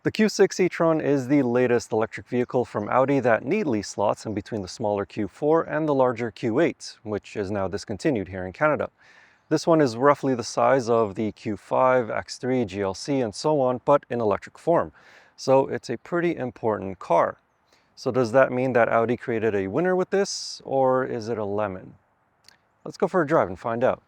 The Q6 e-tron is the latest electric vehicle from Audi that neatly slots in between the smaller Q4 and the larger Q8, which is now discontinued here in Canada. This one is roughly the size of the Q5, X3, GLC, and so on, but in electric form. So it's a pretty important car. So does that mean that Audi created a winner with this, or is it a lemon? Let's go for a drive and find out.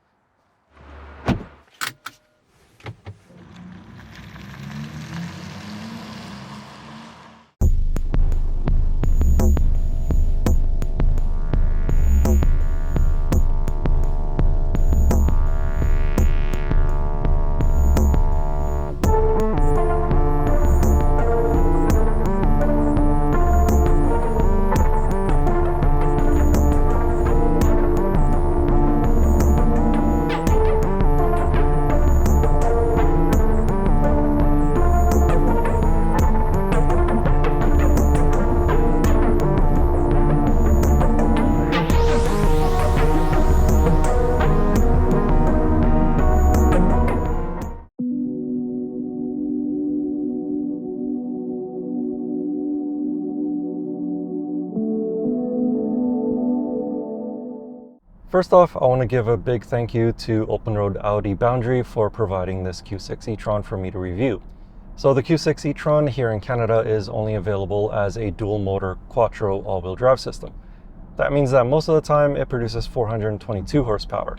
First off, I want to give a big thank you to Open Road Audi Boundary for providing this Q6 e-tron for me to review. So the Q6 e-tron here in Canada is only available as a dual motor Quattro all-wheel drive system. That means that most of the time it produces 422 horsepower.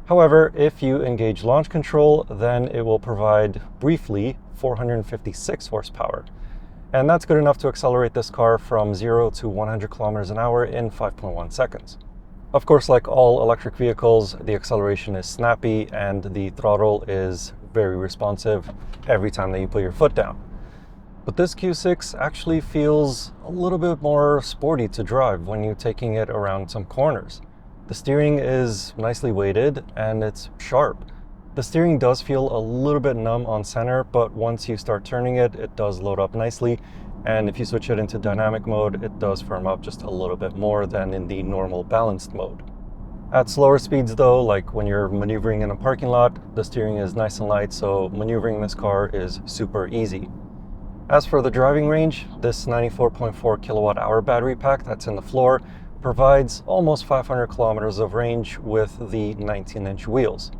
However, if you engage launch control, then it will provide briefly 456 horsepower. And that's good enough to accelerate this car from 0 to 100 kilometers an hour in 5.1 seconds. Of course, like all electric vehicles, the acceleration is snappy and the throttle is very responsive every time that you put your foot down. But this Q6 actually feels a little bit more sporty to drive when you're taking it around some corners. The steering is nicely weighted and it's sharp. The steering does feel a little bit numb on center, but once you start turning it, it does load up nicely. And if you switch it into dynamic mode, it does firm up just a little bit more than in the normal balanced mode. At slower speeds though, like when you're maneuvering in a parking lot, the steering is nice and light, so maneuvering this car is super easy. As for the driving range, this 94.4 kilowatt hour battery pack that's in the floor provides almost 500 kilometers of range with the 19-inch wheels.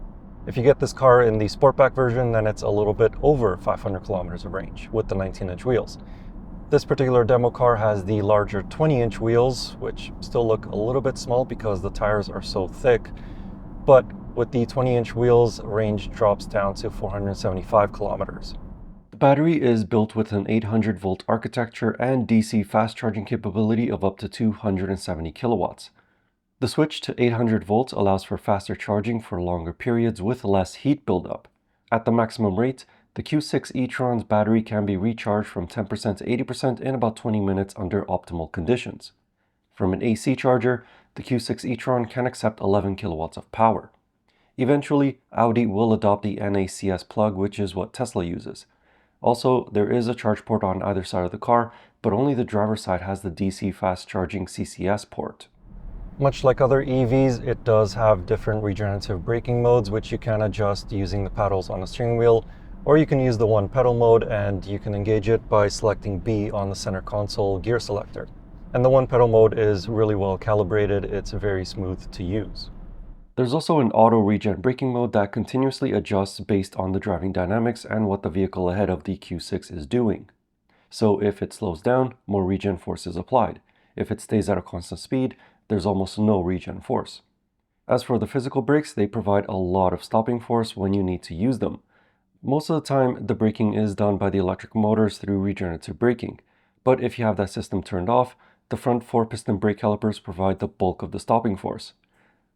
If you get this car in the Sportback version, then it's a little bit over 500 kilometers of range with the 19-inch wheels. This particular demo car has the larger 20-inch wheels, which still look a little bit small because the tires are so thick, but with the 20-inch wheels, range drops down to 475 kilometers. The battery is built with an 800-volt architecture and DC fast charging capability of up to 270 kilowatts. The switch to 800 volts allows for faster charging for longer periods with less heat buildup. At the maximum rate, the Q6 e-tron's battery can be recharged from 10% to 80% in about 20 minutes under optimal conditions. From an AC charger, the Q6 e-tron can accept 11 kilowatts of power. Eventually, Audi will adopt the NACS plug, which is what Tesla uses. Also, there is a charge port on either side of the car, but only the driver's side has the DC fast charging CCS port. Much like other EVs, it does have different regenerative braking modes, which you can adjust using the paddles on the steering wheel, or you can use the one pedal mode and you can engage it by selecting B on the center console gear selector. And the one pedal mode is really well calibrated, it's very smooth to use. There's also an auto regen braking mode that continuously adjusts based on the driving dynamics and what the vehicle ahead of the Q6 is doing. So if it slows down, more regen force is applied. If it stays at a constant speed, there's almost no regen force. As for the physical brakes, they provide a lot of stopping force when you need to use them. Most of the time, the braking is done by the electric motors through regenerative braking, but if you have that system turned off, the front 4-piston brake calipers provide the bulk of the stopping force.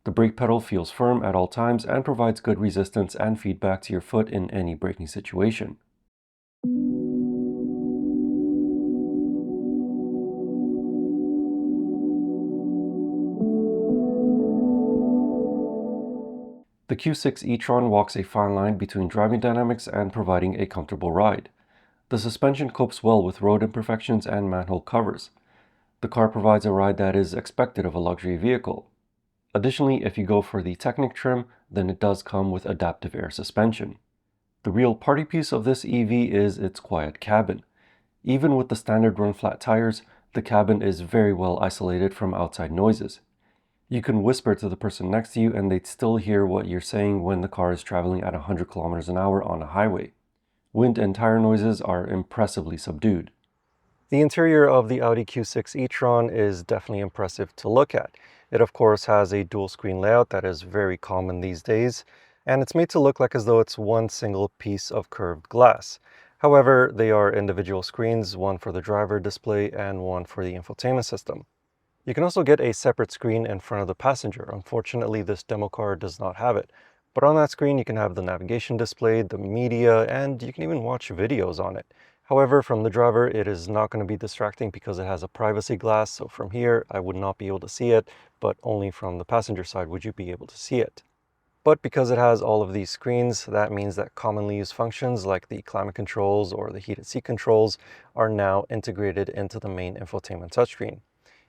The brake pedal feels firm at all times and provides good resistance and feedback to your foot in any braking situation. The Q6 e-tron walks a fine line between driving dynamics and providing a comfortable ride. The suspension copes well with road imperfections and manhole covers. The car provides a ride that is expected of a luxury vehicle. Additionally, if you go for the Technic trim, then it does come with adaptive air suspension. The real party piece of this EV is its quiet cabin. Even with the standard run flat tires, the cabin is very well isolated from outside noises. You can whisper to the person next to you and they'd still hear what you're saying when the car is traveling at 100 kilometers an hour on a highway. Wind and tire noises are impressively subdued. The interior of the Audi Q6 e-tron is definitely impressive to look at. It of course has a dual screen layout that is very common these days, and it's made to look like as though it's one single piece of curved glass. However, they are individual screens, one for the driver display and one for the infotainment system. You can also get a separate screen in front of the passenger. Unfortunately, this demo car does not have it. But on that screen, you can have the navigation displayed, the media, and you can even watch videos on it. However, from the driver, it is not going to be distracting because it has a privacy glass. So from here, I would not be able to see it, but only from the passenger side would you be able to see it. But because it has all of these screens, that means that commonly used functions like the climate controls or the heated seat controls are now integrated into the main infotainment touchscreen.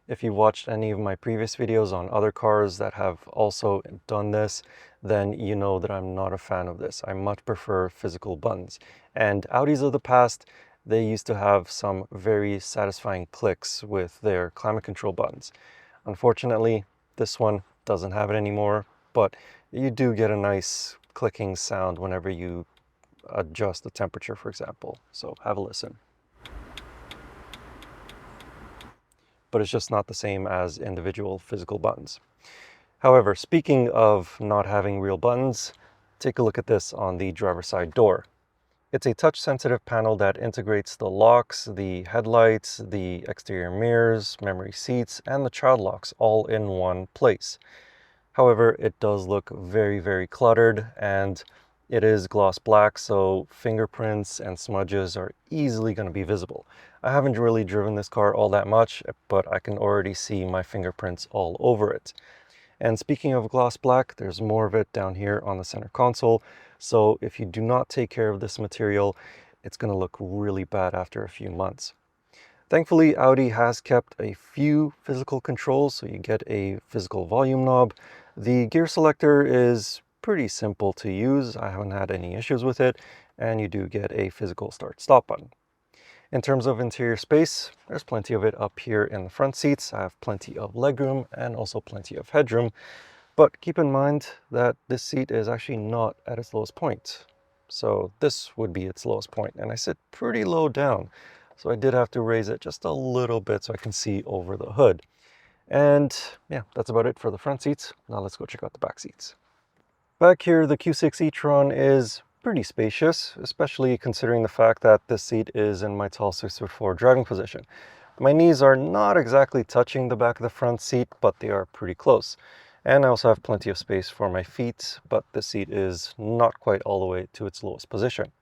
If you've watched any of my previous videos on other cars that have also done this, then you know that I'm not a fan of this. I much prefer physical buttons. And Audis of the past, they used to have some very satisfying clicks with their climate control buttons. Unfortunately, this one doesn't have it anymore, but you do get a nice clicking sound whenever you adjust the temperature, for example. So have a listen. But it's just not the same as individual physical buttons. However, speaking of not having real buttons, take a look at this on the driver's side door. It's a touch-sensitive panel that integrates the locks, the headlights, the exterior mirrors, memory seats, and the child locks all in one place. However, it does look very, very cluttered, and it is gloss black, so fingerprints and smudges are easily going to be visible. I haven't really driven this car all that much, but I can already see my fingerprints all over it. And speaking of gloss black, there's more of it down here on the center console. So if you do not take care of this material, it's going to look really bad after a few months. Thankfully, Audi has kept a few physical controls, so you get a physical volume knob. The gear selector is pretty simple to use. I haven't had any issues with it, and you do get a physical start-stop button. In terms of interior space, there's plenty of it up here in the front seats. I have plenty of legroom and also plenty of headroom, but keep in mind that this seat is actually not at its lowest point. So this would be its lowest point, and I sit pretty low down. So I did have to raise it just a little bit so I can see over the hood. And yeah, that's about it for the front seats. Now let's go check out the back seats. Back here, the Q6 e-tron is pretty spacious, especially considering the fact that this seat is in my tall 6'4" driving position. My knees are not exactly touching the back of the front seat, but they are pretty close. And I also have plenty of space for my feet, but the seat is not quite all the way to its lowest position.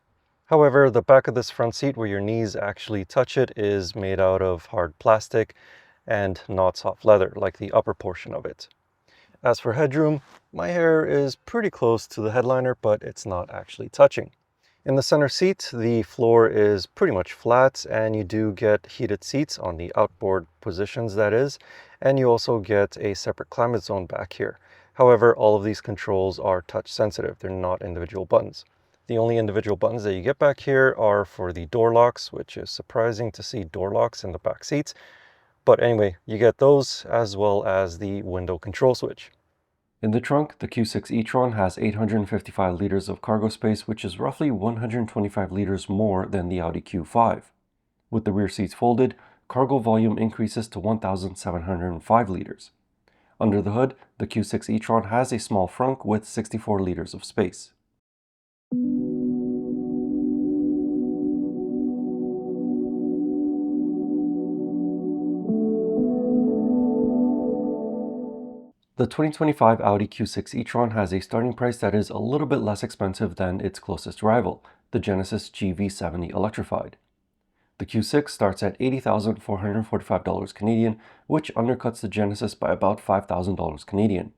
However, the back of this front seat where your knees actually touch it is made out of hard plastic and not soft leather like the upper portion of it. As for headroom, my hair is pretty close to the headliner, but it's not actually touching. In the center seat, the floor is pretty much flat, and you do get heated seats on the outboard positions, that is, and you also get a separate climate zone back here. However, all of these controls are touch sensitive. They're not individual buttons. The only individual buttons that you get back here are for the door locks, which is surprising to see door locks in the back seats. But anyway, you get those as well as the window control switch. In the trunk, the Q6 e-tron has 855 liters of cargo space, which is roughly 125 liters more than the Audi Q5. With the rear seats folded, cargo volume increases to 1,705 liters. Under the hood, the Q6 e-tron has a small frunk with 64 liters of space. The 2025 Audi Q6 e-tron has a starting price that is a little bit less expensive than its closest rival, the Genesis GV70 Electrified. The Q6 starts at $80,445 Canadian, which undercuts the Genesis by about $5,000 Canadian.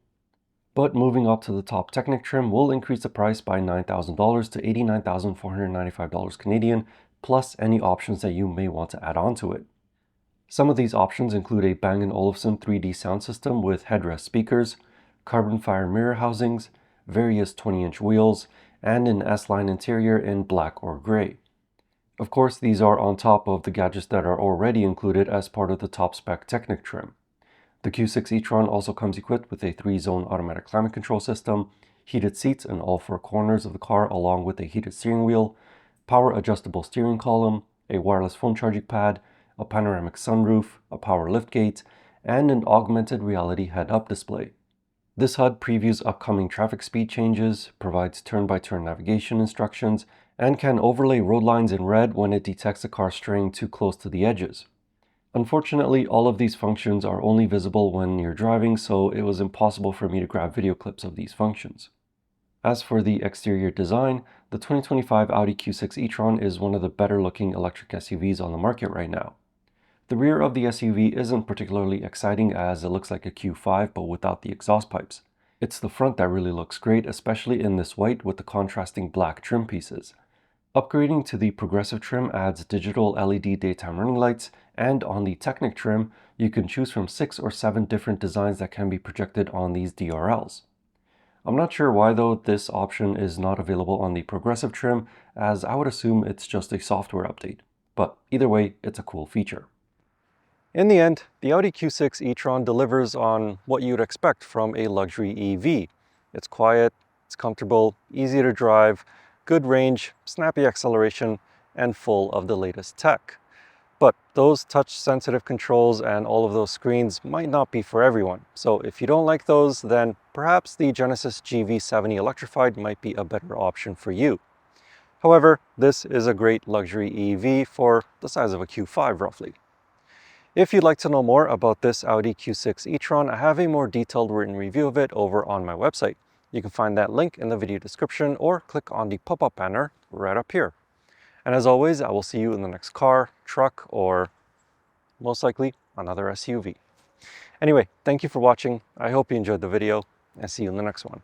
But moving up to the top Technic trim will increase the price by $9,000 to $89,495 Canadian, plus any options that you may want to add on to it. Some of these options include a Bang & Olufsen 3D sound system with headrest speakers, carbon fiber mirror housings, various 20-inch wheels, and an S-Line interior in black or gray. Of course, these are on top of the gadgets that are already included as part of the top spec Technic trim. The Q6 e-tron also comes equipped with a 3-zone automatic climate control system, heated seats in all 4 corners of the car along with a heated steering wheel, power adjustable steering column, a wireless phone charging pad, a panoramic sunroof, a power liftgate, and an augmented reality head-up display. This HUD previews upcoming traffic speed changes, provides turn-by-turn navigation instructions, and can overlay road lines in red when it detects a car straying too close to the edges. Unfortunately, all of these functions are only visible when you're driving, so it was impossible for me to grab video clips of these functions. As for the exterior design, the 2025 Audi Q6 e-tron is one of the better looking electric SUVs on the market right now. The rear of the SUV isn't particularly exciting as it looks like a Q5 but without the exhaust pipes. It's the front that really looks great, especially in this white with the contrasting black trim pieces. Upgrading to the progressive trim adds digital LED daytime running lights, and on the Technic trim, you can choose from 6 or 7 different designs that can be projected on these DRLs. I'm not sure why though this option is not available on the progressive trim, as I would assume it's just a software update. But either way, it's a cool feature. In the end, the Audi Q6 e-tron delivers on what you'd expect from a luxury EV. It's quiet, it's comfortable, easy to drive, good range, snappy acceleration, and full of the latest tech. But those touch-sensitive controls and all of those screens might not be for everyone. So if you don't like those, then perhaps the Genesis GV70 Electrified might be a better option for you. However, this is a great luxury EV for the size of a Q5 roughly. If you'd like to know more about this Audi Q6 e-tron, I have a more detailed written review of it over on my website. You can find that link in the video description or click on the pop-up banner right up here. And as always, I will see you in the next car, truck, or most likely another SUV. Anyway, thank you for watching. I hope you enjoyed the video and see you in the next one.